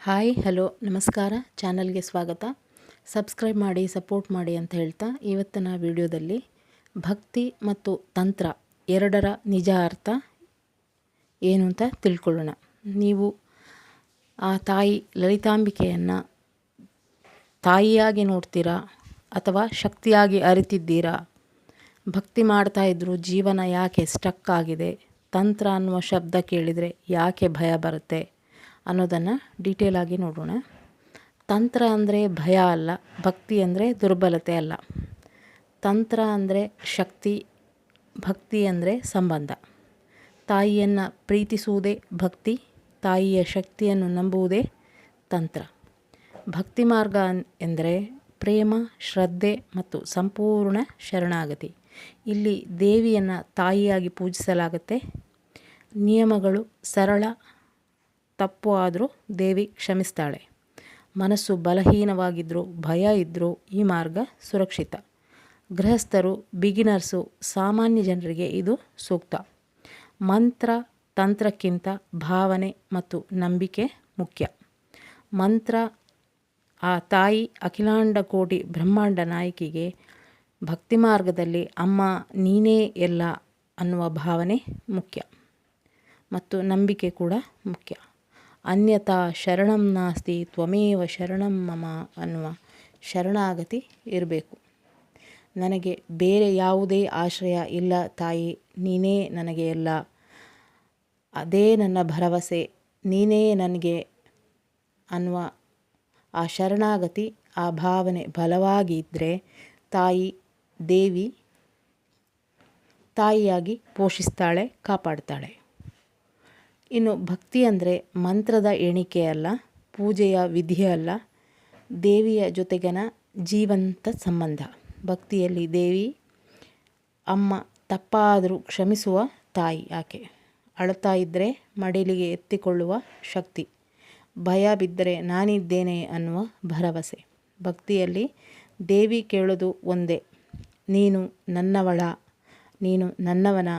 Hi hello ನಮಸ್ಕಾರ. ಚಾನಲ್ಗೆ ಸ್ವಾಗತ. ಸಬ್ಸ್ಕ್ರೈಬ್ ಮಾಡಿ ಸಪೋರ್ಟ್ ಮಾಡಿ ಅಂತ ಹೇಳ್ತಾ ಇವತ್ತಿನ ವಿಡಿಯೋದಲ್ಲಿ ಭಕ್ತಿ ಮತ್ತು ತಂತ್ರ ಎರಡರ ನಿಜ ಅರ್ಥ ಏನು ಅಂತ ತಿಳ್ಕೊಳ್ಳೋಣ. ನೀವು ಆ ತಾಯಿ ಲಲಿತಾಂಬಿಕೆಯನ್ನು ತಾಯಿಯಾಗಿ ನೋಡ್ತೀರಾ ಅಥವಾ ಶಕ್ತಿಯಾಗಿ ಅರಿತಿದ್ದೀರಾ? ಭಕ್ತಿ ಮಾಡ್ತಾಯಿದ್ರು ಜೀವನ ಯಾಕೆ ಸ್ಟಕ್ ಆಗಿದೆ? ತಂತ್ರ ಅನ್ನುವ ಶಬ್ದ ಕೇಳಿದರೆ ಯಾಕೆ ಭಯ ಬರುತ್ತೆ ಅನ್ನೋದನ್ನು ಡೀಟೇಲಾಗಿ ನೋಡೋಣ. ತಂತ್ರ ಅಂದರೆ ಭಯ ಅಲ್ಲ, ಭಕ್ತಿ ಅಂದರೆ ದುರ್ಬಲತೆ ಅಲ್ಲ. ತಂತ್ರ ಅಂದರೆ ಶಕ್ತಿ, ಭಕ್ತಿ ಅಂದರೆ ಸಂಬಂಧ. ತಾಯಿಯನ್ನು ಪ್ರೀತಿಸುವುದೇ ಭಕ್ತಿ, ತಾಯಿಯ ಶಕ್ತಿಯನ್ನು ನಂಬುವುದೇ ತಂತ್ರ. ಭಕ್ತಿ ಮಾರ್ಗ ಎಂದರೆ ಪ್ರೇಮ, ಶ್ರದ್ಧೆ ಮತ್ತು ಸಂಪೂರ್ಣ ಶರಣಾಗತಿ. ಇಲ್ಲಿ ದೇವಿಯನ್ನು ತಾಯಿಯಾಗಿ ಪೂಜಿಸಲಾಗುತ್ತೆ. ನಿಯಮಗಳು ಸರಳ, ತಪ್ಪು ಆದರೂ ದೇವಿ ಕ್ಷಮಿಸ್ತಾಳೆ. ಮನಸ್ಸು ಬಲಹೀನವಾಗಿದ್ದರೂ ಭಯ ಇದ್ದರೂ ಈ ಮಾರ್ಗ ಸುರಕ್ಷಿತ. ಗೃಹಸ್ಥರು, ಬಿಗಿನರ್ಸು, ಸಾಮಾನ್ಯ ಜನರಿಗೆ ಇದು ಸೂಕ್ತ. ಮಂತ್ರ ತಂತ್ರಕ್ಕಿಂತ ಭಾವನೆ ಮತ್ತು ನಂಬಿಕೆ ಮುಖ್ಯ. ಮಂತ್ರ ಆ ತಾಯಿ ಅಖಿಲಾಂಡ ಕೋಟಿ ಬ್ರಹ್ಮಾಂಡ ನಾಯಕಿಗೆ, ಭಕ್ತಿ ಮಾರ್ಗದಲ್ಲಿ ಅಮ್ಮ ನೀನೇ ಎಲ್ಲ ಅನ್ನುವ ಭಾವನೆ ಮುಖ್ಯ ಮತ್ತು ನಂಬಿಕೆ ಕೂಡ ಮುಖ್ಯ. ಅನ್ಯಥಾ ಶರಣಂ ನಾಸ್ತಿ ತ್ವಮೇವ ಶರಣಂ ಮಮ ಅನ್ನುವ ಶರಣಾಗತಿ ಇರಬೇಕು. ನನಗೆ ಬೇರೆ ಯಾವುದೇ ಆಶ್ರಯ ಇಲ್ಲ ತಾಯಿ, ನೀನೇ ನನಗೆ ಎಲ್ಲ, ಅದೇ ನನ್ನ ಭರವಸೆ, ನೀನೇ ನನಗೆ ಅನ್ನುವ ಆ ಶರಣಾಗತಿ, ಆ ಭಾವನೆ ಬಲವಾಗಿ ಇದ್ದರೆ ತಾಯಿ ದೇವಿ ತಾಯಿಯಾಗಿ ಪೋಷಿಸ್ತಾಳೆ, ಕಾಪಾಡ್ತಾಳೆ. ಇನ್ನು ಭಕ್ತಿ ಅಂದರೆ ಮಂತ್ರದ ಎಣಿಕೆ ಅಲ್ಲ, ಪೂಜೆಯ ವಿಧಿ ಅಲ್ಲ, ದೇವಿಯ ಜೊತೆಗಿನ ಜೀವಂತ ಸಂಬಂಧ. ಭಕ್ತಿಯಲ್ಲಿ ದೇವಿ ಅಮ್ಮ, ತಪ್ಪಾದರೂ ಕ್ಷಮಿಸುವ ತಾಯಿ ಆಕೆ. ಅಳುತ್ತಾ ಇದ್ದರೆ ಮಡಿಲಿಗೆ ಎತ್ತಿಕೊಳ್ಳುವ ಶಕ್ತಿ, ಭಯ ಬಿದ್ದರೆ ನಾನಿದ್ದೇನೆ ಅನ್ನುವ ಭರವಸೆ. ಭಕ್ತಿಯಲ್ಲಿ ದೇವಿ ಕೇಳೋದು ಒಂದೇ, ನೀನು ನನ್ನವಳ, ನೀನು ನನ್ನವನ.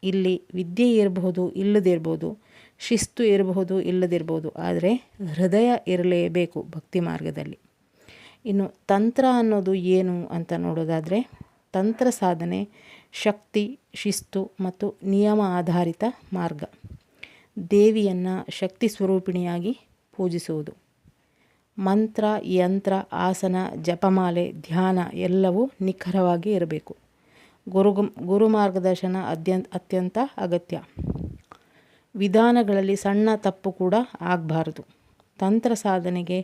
ಇಲ್ಲಿ ವಿದ್ಯೆ ಇರಬಹುದು, ಇಲ್ಲದಿರ್ಬೋದು, ಶಿಸ್ತು ಇರಬಹುದು, ಇಲ್ಲದಿರ್ಬೋದು, ಆದರೆ ಹೃದಯ ಇರಲೇಬೇಕು ಭಕ್ತಿ ಮಾರ್ಗದಲ್ಲಿ. ಇನ್ನು ತಂತ್ರ ಅನ್ನೋದು ಏನು ಅಂತ ನೋಡೋದಾದರೆ, ತಂತ್ರ ಸಾಧನೆ ಶಕ್ತಿ, ಶಿಸ್ತು ಮತ್ತು ನಿಯಮ ಆಧಾರಿತ ಮಾರ್ಗ. ದೇವಿಯನ್ನು ಶಕ್ತಿ ಸ್ವರೂಪಿಣಿಯಾಗಿ ಪೂಜಿಸುವುದು. ಮಂತ್ರ, ಯಂತ್ರ, ಆಸನ, ಜಪಮಾಲೆ, ಧ್ಯಾನ ಎಲ್ಲವೂ ನಿಖರವಾಗಿ ಇರಬೇಕು. ಗುರು ಮಾರ್ಗದರ್ಶನ ಅತ್ಯಂತ ಅಗತ್ಯ. ವಿಧಾನಗಳಲ್ಲಿ ಸಣ್ಣ ತಪ್ಪು ಕೂಡ ಆಗಬಾರದು. ತಂತ್ರ ಸಾಧನೆಗೆ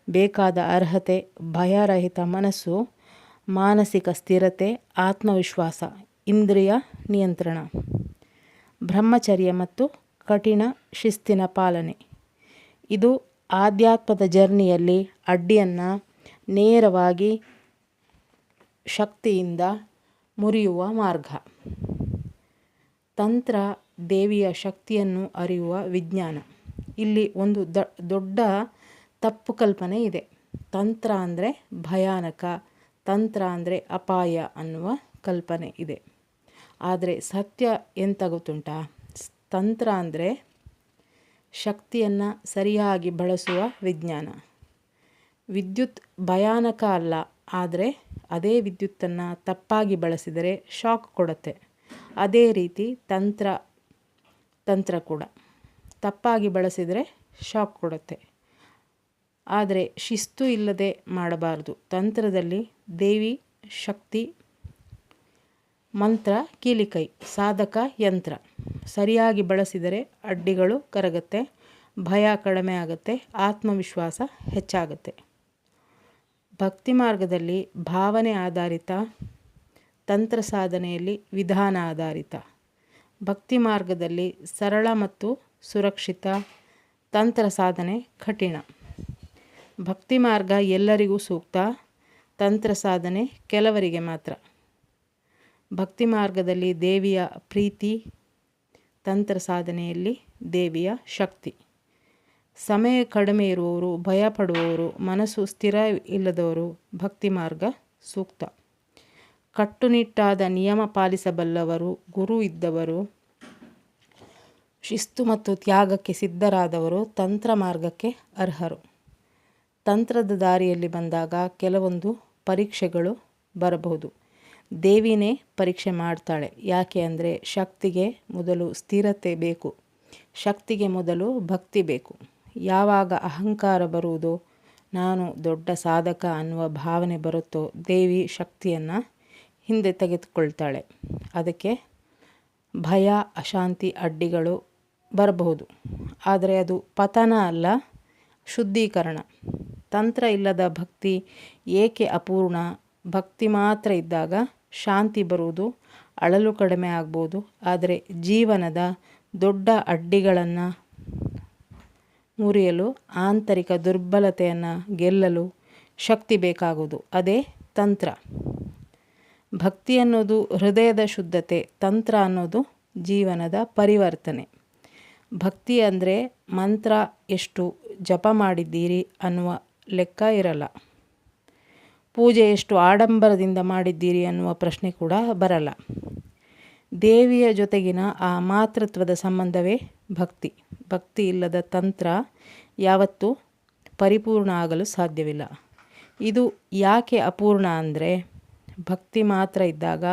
ಬೇಕಾದ ಅರ್ಹತೆ ಭಯರಹಿತ ಮನಸ್ಸು, ಮಾನಸಿಕ ಸ್ಥಿರತೆ, ಆತ್ಮವಿಶ್ವಾಸ, ಇಂದ್ರಿಯ ನಿಯಂತ್ರಣ, ಬ್ರಹ್ಮಚರ್ಯ ಮತ್ತು ಕಠಿಣ ಶಿಸ್ತಿನ ಪಾಲನೆ. ಇದು ಆಧ್ಯಾತ್ಮದ ಜರ್ನಿಯಲ್ಲಿ ಅಡ್ಡಿಯನ್ನು ನೇರವಾಗಿ ಶಕ್ತಿಯಿಂದ ಮುರಿಯುವ ಮಾರ್ಗ. ತಂತ್ರ ದೇವಿಯ ಶಕ್ತಿಯನ್ನು ಅರಿಯುವ ವಿಜ್ಞಾನ. ಇಲ್ಲಿ ಒಂದು ದೊಡ್ಡ ತಪ್ಪು ಕಲ್ಪನೆ ಇದೆ. ತಂತ್ರ ಅಂದರೆ ಭಯಾನಕ, ತಂತ್ರ ಅಂದರೆ ಅಪಾಯ ಅನ್ನುವ ಕಲ್ಪನೆ ಇದೆ. ಆದರೆ ಸತ್ಯ ಎಂತ ಗೊತ್ತುಂಟಾ? ತಂತ್ರ ಅಂದರೆ ಶಕ್ತಿಯನ್ನು ಸರಿಯಾಗಿ ಬಳಸುವ ವಿಜ್ಞಾನ. ವಿದ್ಯುತ್ ಭಯಾನಕ ಅಲ್ಲ, ಆದರೆ ಅದೇ ವಿದ್ಯುತ್ತನ್ನು ತಪ್ಪಾಗಿ ಬಳಸಿದರೆ ಶಾಕ್ ಕೊಡುತ್ತೆ. ಅದೇ ರೀತಿ ತಂತ್ರ ಕೂಡ ತಪ್ಪಾಗಿ ಬಳಸಿದರೆ ಶಾಕ್ ಕೊಡುತ್ತೆ. ಆದರೆ ಶಿಸ್ತು ಇಲ್ಲದೆ ಮಾಡಬಾರ್ದು. ತಂತ್ರದಲ್ಲಿ ದೇವಿ ಶಕ್ತಿ, ಮಂತ್ರ ಕೀಲಿಕೈ, ಸಾಧಕ ಯಂತ್ರ. ಸರಿಯಾಗಿ ಬಳಸಿದರೆ ಅಡ್ಡಿಗಳು ಕರಗುತ್ತೆ, ಭಯ ಕಡಿಮೆ ಆಗುತ್ತೆ, ಆತ್ಮವಿಶ್ವಾಸ ಹೆಚ್ಚಾಗುತ್ತೆ. ಭಕ್ತಿ ಮಾರ್ಗದಲ್ಲಿ ಭಾವನೆ ಆಧಾರಿತ, ತಂತ್ರ ಸಾಧನೆಯಲ್ಲಿ ವಿಧಾನ ಆಧಾರಿತ. ಭಕ್ತಿ ಮಾರ್ಗದಲ್ಲಿ ಸರಳ ಮತ್ತು ಸುರಕ್ಷಿತ, ತಂತ್ರ ಸಾಧನೆ ಕಠಿಣ. ಭಕ್ತಿ ಮಾರ್ಗ ಎಲ್ಲರಿಗೂ ಸೂಕ್ತ, ತಂತ್ರ ಸಾಧನೆ ಕೆಲವರಿಗೆ ಮಾತ್ರ. ಭಕ್ತಿ ಮಾರ್ಗದಲ್ಲಿ ದೇವಿಯ ಪ್ರೀತಿ, ತಂತ್ರ ಸಾಧನೆಯಲ್ಲಿ ದೇವಿಯ ಶಕ್ತಿ. ಸಮಯ ಕಡಿಮೆ ಇರುವವರು, ಭಯಪಡುವವರು, ಮನಸ್ಸು ಸ್ಥಿರ ಇಲ್ಲದವರು ಭಕ್ತಿ ಮಾರ್ಗ ಸೂಕ್ತ. ಕಟ್ಟುನಿಟ್ಟಾದ ನಿಯಮ ಪಾಲಿಸಬಲ್ಲವರು, ಗುರು ಇದ್ದವರು, ಶಿಸ್ತು ಮತ್ತು ತ್ಯಾಗಕ್ಕೆ ಸಿದ್ಧರಾದವರು ತಂತ್ರ ಮಾರ್ಗಕ್ಕೆ ಅರ್ಹರು. ತಂತ್ರದ ದಾರಿಯಲ್ಲಿ ಬಂದಾಗ ಕೆಲವೊಂದು ಪರೀಕ್ಷೆಗಳು ಬರಬಹುದು. ದೇವಿನೇ ಪರೀಕ್ಷೆ ಮಾಡ್ತಾಳೆ. ಯಾಕೆ ಅಂದರೆ ಶಕ್ತಿಗೆ ಮೊದಲು ಸ್ಥಿರತೆ ಬೇಕು, ಶಕ್ತಿಗೆ ಮೊದಲು ಭಕ್ತಿ ಬೇಕು. ಯಾವಾಗ ಅಹಂಕಾರ ಬರುವುದೋ, ನಾನು ದೊಡ್ಡ ಸಾಧಕ ಅನ್ನುವ ಭಾವನೆ ಬರುತ್ತೋ, ದೇವಿ ಶಕ್ತಿಯನ್ನು ಹಿಂದೆ ತೆಗೆದುಕೊಳ್ತಾಳೆ. ಅದಕ್ಕೆ ಭಯ, ಅಶಾಂತಿ, ಅಡ್ಡಿಗಳು ಬರಬಹುದು. ಆದರೆ ಅದು ಪತನ ಅಲ್ಲ, ಶುದ್ಧೀಕರಣ. ತಂತ್ರ ಇಲ್ಲದ ಭಕ್ತಿ ಏಕೆ ಅಪೂರ್ಣ? ಭಕ್ತಿ ಮಾತ್ರ ಇದ್ದಾಗ ಶಾಂತಿ ಬರುವುದು, ಅಳಲು ಕಡಿಮೆ ಆಗ್ಬೋದು. ಆದರೆ ಜೀವನದ ದೊಡ್ಡ ಅಡ್ಡಿಗಳನ್ನು ಮುರಿಯಲು, ಆಂತರಿಕ ದುರ್ಬಲತೆಯನ್ನು ಗೆಲ್ಲಲು ಶಕ್ತಿ ಬೇಕಾಗುವುದು. ಅದೇ ತಂತ್ರ. ಭಕ್ತಿ ಅನ್ನೋದು ಹೃದಯದ ಶುದ್ಧತೆ, ತಂತ್ರ ಅನ್ನೋದು ಜೀವನದ ಪರಿವರ್ತನೆ. ಭಕ್ತಿ ಅಂದರೆ ಮಂತ್ರ ಎಷ್ಟು ಜಪ ಮಾಡಿದ್ದೀರಿ ಅನ್ನುವ ಲೆಕ್ಕ ಇರಲ್ಲ. ಪೂಜೆ ಎಷ್ಟು ಆಡಂಬರದಿಂದ ಮಾಡಿದ್ದೀರಿ ಅನ್ನುವ ಪ್ರಶ್ನೆ ಕೂಡ ಬರಲ್ಲ. ದೇವಿಯ ಜೊತೆಗಿನ ಆ ಮಾತೃತ್ವದ ಸಂಬಂಧವೇ ಭಕ್ತಿ. ಭಕ್ತಿ ಇಲ್ಲದ ತಂತ್ರ ಯಾವತ್ತೂ ಪರಿಪೂರ್ಣ ಆಗಲು ಸಾಧ್ಯವಿಲ್ಲ. ಇದು ಯಾಕೆ ಅಪೂರ್ಣ ಅಂದರೆ, ಭಕ್ತಿ ಮಾತ್ರ ಇದ್ದಾಗ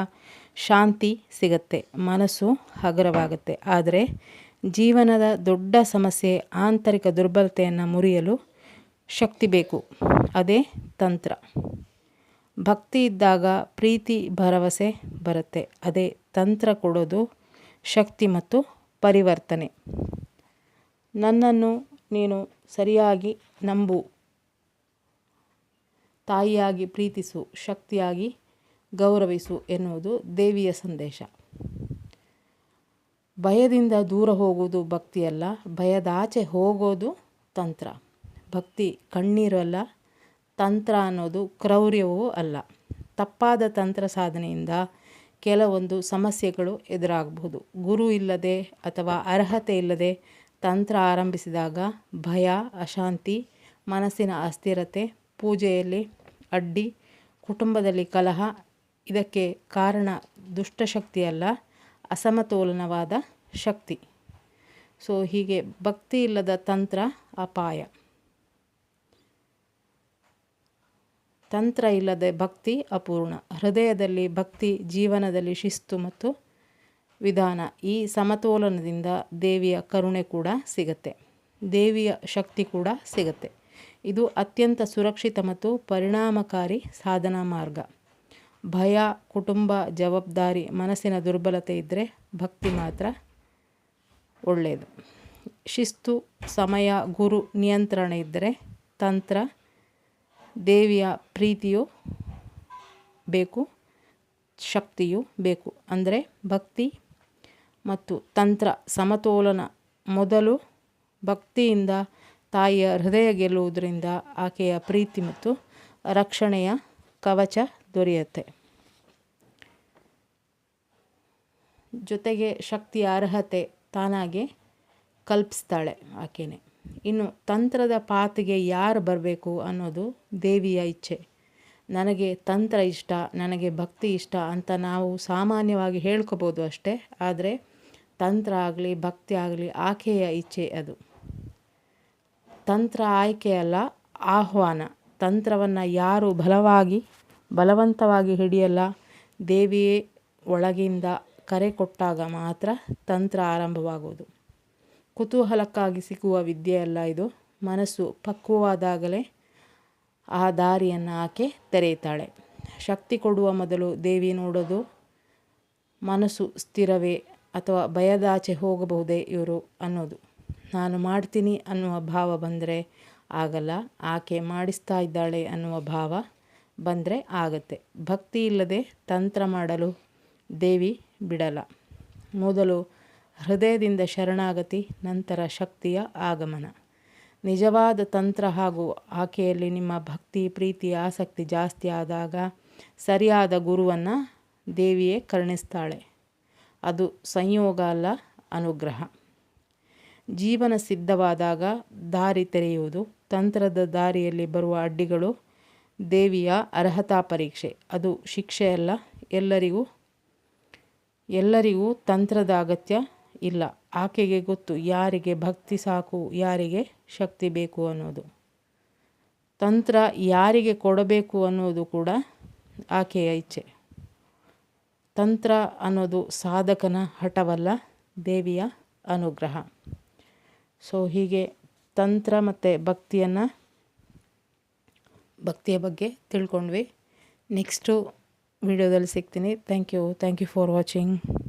ಶಾಂತಿ ಸಿಗತ್ತೆ, ಮನಸ್ಸು ಹಗುರವಾಗುತ್ತೆ. ಆದರೆ ಜೀವನದ ದೊಡ್ಡ ಸಮಸ್ಯೆ, ಆಂತರಿಕ ದುರ್ಬಲತೆಯನ್ನು ಮುರಿಯಲು ಶಕ್ತಿ ಬೇಕು. ಅದೇ ತಂತ್ರ. ಭಕ್ತಿ ಇದ್ದಾಗ ಪ್ರೀತಿ, ಭರವಸೆ ಬರುತ್ತೆ. ಅದೇ ತಂತ್ರ ಕೊಡೋದು ಶಕ್ತಿ ಮತ್ತು ಪರಿವರ್ತನೆ. ನನ್ನನ್ನು ನೀನು ಸರಿಯಾಗಿ ನಂಬು, ತಾಯಿಯಾಗಿ ಪ್ರೀತಿಸು, ಶಕ್ತಿಯಾಗಿ ಗೌರವಿಸು ಎನ್ನುವುದು ದೇವಿಯ ಸಂದೇಶ. ಭಯದಿಂದ ದೂರ ಹೋಗುವುದು ಭಕ್ತಿಯಲ್ಲ, ಭಯದಾಚೆ ಹೋಗೋದು ತಂತ್ರ. ಭಕ್ತಿ ಕಣ್ಣೀರು ಅಲ್ಲ, ತಂತ್ರ ಅನ್ನೋದು ಕ್ರೌರ್ಯವೂ ಅಲ್ಲ. ತಪ್ಪಾದ ತಂತ್ರ ಸಾಧನೆಯಿಂದ ಕೆಲವೊಂದು ಸಮಸ್ಯೆಗಳು ಎದುರಾಗಬಹುದು. ಗುರು ಇಲ್ಲದೆ ಅಥವಾ ಅರ್ಹತೆ ಇಲ್ಲದೆ ತಂತ್ರ ಆರಂಭಿಸಿದಾಗ ಭಯ, ಅಶಾಂತಿ, ಮನಸ್ಸಿನ ಅಸ್ಥಿರತೆ, ಪೂಜೆಯಲ್ಲಿ ಅಡ್ಡಿ, ಕುಟುಂಬದಲ್ಲಿ ಕಲಹ. ಇದಕ್ಕೆ ಕಾರಣ ದುಷ್ಟಶಕ್ತಿಯಲ್ಲ, ಅಸಮತೋಲನವಾದ ಶಕ್ತಿ. ಸೊ ಹೀಗೆ ಭಕ್ತಿ ಇಲ್ಲದ ತಂತ್ರ ಅಪಾಯ. ತಂತ್ರ ಇಲ್ಲದೆ ಭಕ್ತಿ ಅಪೂರ್ಣ. ಹೃದಯದಲ್ಲಿ ಭಕ್ತಿ, ಜೀವನದಲ್ಲಿ ಶಿಸ್ತು ಮತ್ತು ವಿಧಾನ. ಈ ಸಮತೋಲನದಿಂದ ದೇವಿಯ ಕರುಣೆ ಕೂಡ ಸಿಗತ್ತೆ, ದೇವಿಯ ಶಕ್ತಿ ಕೂಡ ಸಿಗತ್ತೆ. ಇದು ಅತ್ಯಂತ ಸುರಕ್ಷಿತ ಮತ್ತು ಪರಿಣಾಮಕಾರಿ ಸಾಧನಾ ಮಾರ್ಗ. ಭಯ, ಕುಟುಂಬ, ಜವಾಬ್ದಾರಿ, ಮನಸ್ಸಿನ ದುರ್ಬಲತೆ ಇದ್ದರೆ ಭಕ್ತಿ ಮಾತ್ರ ಒಳ್ಳೆಯದು. ಶಿಸ್ತು, ಸಮಯ, ಗುರು ನಿಯಂತ್ರಣ ಇದ್ದರೆ ತಂತ್ರ. ದೇವಿಯ ಪ್ರೀತಿಯೂ ಬೇಕು, ಶಕ್ತಿಯೂ ಬೇಕು. ಅಂದರೆ ಭಕ್ತಿ ಮತ್ತು ತಂತ್ರ ಸಮತೋಲನ. ಮೊದಲು ಭಕ್ತಿಯಿಂದ ತಾಯಿಯ ಹೃದಯ ಗೆಲ್ಲುವುದರಿಂದ ಆಕೆಯ ಪ್ರೀತಿ ಮತ್ತು ರಕ್ಷಣೆಯ ಕವಚ ದೊರೆಯುತ್ತೆ. ಜೊತೆಗೆ ಶಕ್ತಿಯ ಅರ್ಹತೆ ತಾನಾಗೆ ಕಲ್ಪಿಸ್ತಾಳೆ ಆಕೆನೇ. ಇನ್ನು ತಂತ್ರದ ಪಾತಿಗೆ ಯಾರು ಬರಬೇಕು ಅನ್ನೋದು ದೇವಿಯ ಇಚ್ಛೆ. ನನಗೆ ತಂತ್ರ ಇಷ್ಟ, ನನಗೆ ಭಕ್ತಿ ಇಷ್ಟ ಅಂತ ನಾವು ಸಾಮಾನ್ಯವಾಗಿ ಹೇಳ್ಕೊಬೋದು ಅಷ್ಟೇ. ಆದರೆ ತಂತ್ರ ಆಗಲಿ ಭಕ್ತಿ ಆಗಲಿ ಆಕೆಯ ಇಚ್ಛೆ. ಅದು ತಂತ್ರ ಆಯ್ಕೆಯಲ್ಲ, ಆಹ್ವಾನ. ತಂತ್ರವನ್ನು ಯಾರು ಬಲವಂತವಾಗಿ ಹಿಡಿಯಲ್ಲ. ದೇವಿಯೇ ಒಳಗಿಂದ ಕರೆ ಕೊಟ್ಟಾಗ ಮಾತ್ರ ತಂತ್ರ ಆರಂಭವಾಗುವುದು. ಕುತೂಹಲಕ್ಕಾಗಿ ಸಿಗುವ ವಿದ್ಯೆಯಲ್ಲ ಇದು. ಮನಸ್ಸು ಪಕ್ವವಾದಾಗಲೇ ಆ ದಾರಿಯನ್ನು ಆಕೆ ತೆರೆಯುತ್ತಾಳೆ. ಶಕ್ತಿ ಕೊಡುವ ಮೊದಲು ದೇವಿ ನೋಡೋದು ಮನಸ್ಸು ಸ್ಥಿರವೇ ಅಥವಾ ಭಯದಾಚೆ ಹೋಗಬಹುದೇ ಇವರು ಅನ್ನೋದು. ನಾನು ಮಾಡ್ತೀನಿ ಅನ್ನುವ ಭಾವ ಬಂದರೆ ಆಗಲ್ಲ, ಆಕೆ ಮಾಡಿಸ್ತಾ ಇದ್ದಾಳೆ ಅನ್ನುವ ಭಾವ ಬಂದರೆ ಆಗತ್ತೆ. ಭಕ್ತಿ ಇಲ್ಲದೆ ತಂತ್ರ ಮಾಡಲು ದೇವಿ ಬಿಡಲ್ಲ. ಮೊದಲು ಹೃದಯದಿಂದ ಶರಣಾಗತಿ, ನಂತರ ಶಕ್ತಿಯ ಆಗಮನ. ನಿಜವಾದ ತಂತ್ರ ಹಾಗೂ ಆಕೆಯಲ್ಲಿ ನಿಮ್ಮ ಭಕ್ತಿ, ಪ್ರೀತಿ, ಆಸಕ್ತಿ ಜಾಸ್ತಿ ಆದಾಗ ಸರಿಯಾದ ಗುರುವನ್ನು ದೇವಿಯೇ ಕರುಣಿಸ್ತಾಳೆ. ಅದು ಸಂಯೋಗ ಅಲ್ಲ, ಅನುಗ್ರಹ. ಜೀವನ ಸಿದ್ಧವಾದಾಗ ದಾರಿ ತೆರೆಯುವುದು. ತಂತ್ರದ ದಾರಿಯಲ್ಲಿ ಬರುವ ಅಡ್ಡಿಗಳು ದೇವಿಯ ಅರ್ಹತಾ ಪರೀಕ್ಷೆ. ಅದು ಶಿಕ್ಷೆಯಲ್ಲ. ಎಲ್ಲರಿಗೂ ತಂತ್ರದ ಅಗತ್ಯ ಇಲ್ಲ. ಆಕೆಗೆ ಗೊತ್ತು ಯಾರಿಗೆ ಭಕ್ತಿ ಸಾಕು, ಯಾರಿಗೆ ಶಕ್ತಿ ಬೇಕು ಅನ್ನೋದು. ತಂತ್ರ ಯಾರಿಗೆ ಕೊಡಬೇಕು ಅನ್ನೋದು ಕೂಡ ಆಕೆಯ ಇಚ್ಛೆ. ತಂತ್ರ ಅನ್ನೋದು ಸಾಧಕನ ಹಠವಲ್ಲ, ದೇವಿಯ ಅನುಗ್ರಹ. ಸೊ ಹೀಗೆ ತಂತ್ರ ಮತ್ತು ಭಕ್ತಿಯ ಬಗ್ಗೆ ತಿಳ್ಕೊಂಡ್ವಿ. ನೆಕ್ಸ್ಟು ವಿಡಿಯೋದಲ್ಲಿ ಸಿಗ್ತೀನಿ. Thank you for watching.